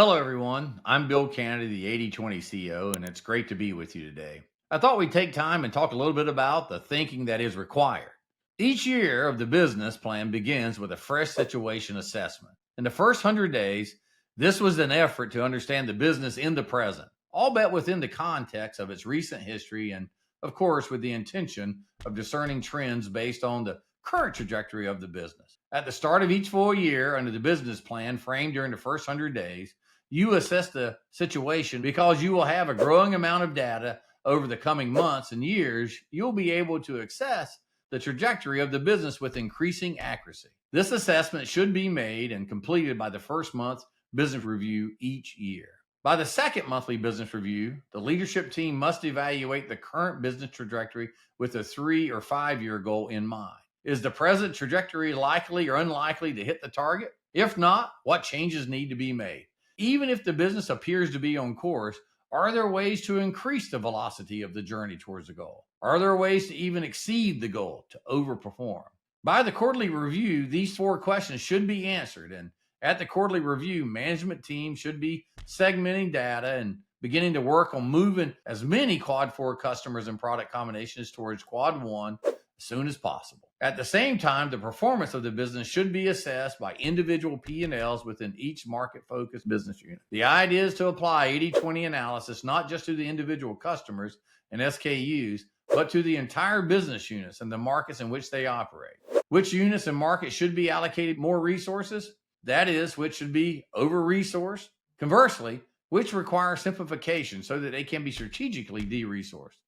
Hello, everyone. I'm Bill Kennedy, the 80/20 CEO, and it's great to be with you today. I thought we'd take time and talk a little bit about the thinking that is required. Each year of the business plan begins with a fresh situation assessment. In the first 100 days, this was an effort to understand the business in the present, all bet within the context of its recent history and, of course, with the intention of discerning trends based on the current trajectory of the business. At the start of each full year, under the business plan framed during the first 100 days, you assess the situation because you will have a growing amount of data over the coming months and years. You'll be able to assess the trajectory of the business with increasing accuracy. This assessment should be made and completed by the first month business review each year. By the second monthly business review, the leadership team must evaluate the current business trajectory with a 3 or 5 year goal in mind. Is the present trajectory likely or unlikely to hit the target? If not, what changes need to be made? Even if the business appears to be on course, are there ways to increase the velocity of the journey towards the goal? Are there ways to even exceed the goal, to overperform? By the quarterly review, these 4 questions should be answered. And at the quarterly review, management team should be segmenting data and beginning to work on moving as many quad 4 customers and product combinations towards quad 1 as soon as possible. At the same time, the performance of the business should be assessed by individual P&Ls within each market-focused business unit. The idea is to apply 80/20 analysis not just to the individual customers and SKUs, but to the entire business units and the markets in which they operate. Which units and markets should be allocated more resources? That is, which should be over-resourced? Conversely, which require simplification so that they can be strategically de-resourced?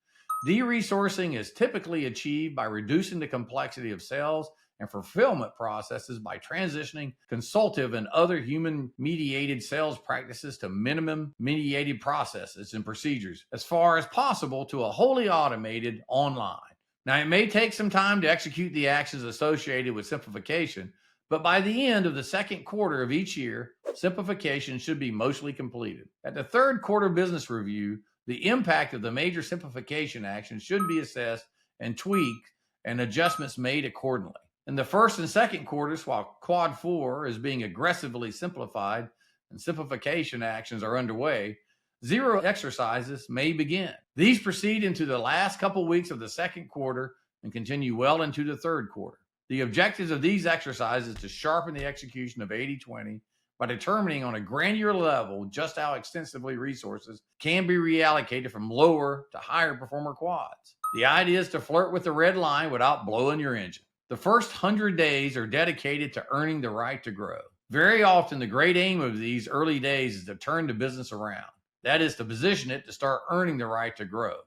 De-resourcing is typically achieved by reducing the complexity of sales and fulfillment processes by transitioning consultative and other human-mediated sales practices to minimum-mediated processes and procedures as far as possible to a wholly automated online. Now, it may take some time to execute the actions associated with simplification, but by the end of the second quarter of each year, simplification should be mostly completed. At the third quarter business review, the impact of the major simplification actions should be assessed and tweaked and adjustments made accordingly. In the first and second quarters, while Quad 4 is being aggressively simplified and simplification actions are underway, zero exercises may begin. These proceed into the last couple weeks of the second quarter and continue well into the third quarter. The objectives of these exercises is to sharpen the execution of 80/20 by determining on a granular level just how extensively resources can be reallocated from lower to higher performer quads. The idea is to flirt with the red line without blowing your engine. The first 100 days are dedicated to earning the right to grow. Very often, the great aim of these early days is to turn the business around. That is to position it to start earning the right to grow.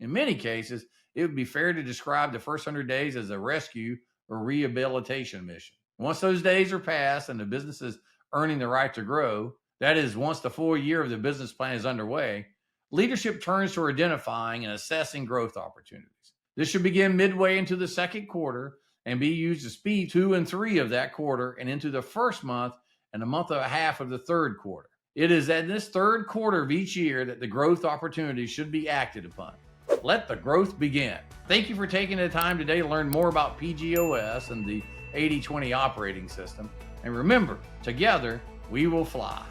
In many cases, it would be fair to describe the first 100 days as a rescue or rehabilitation mission. Once those days are passed and the business is earning the right to grow, that is, once the full year of the business plan is underway, leadership turns to identifying and assessing growth opportunities. This should begin midway into the second quarter and be used to speed 2 and 3 of that quarter and into the first month and a month and a half of the third quarter. It is at this third quarter of each year that the growth opportunities should be acted upon. Let the growth begin. Thank you for taking the time today to learn more about PGOS and the 80/20 operating system. And remember, together we will fly.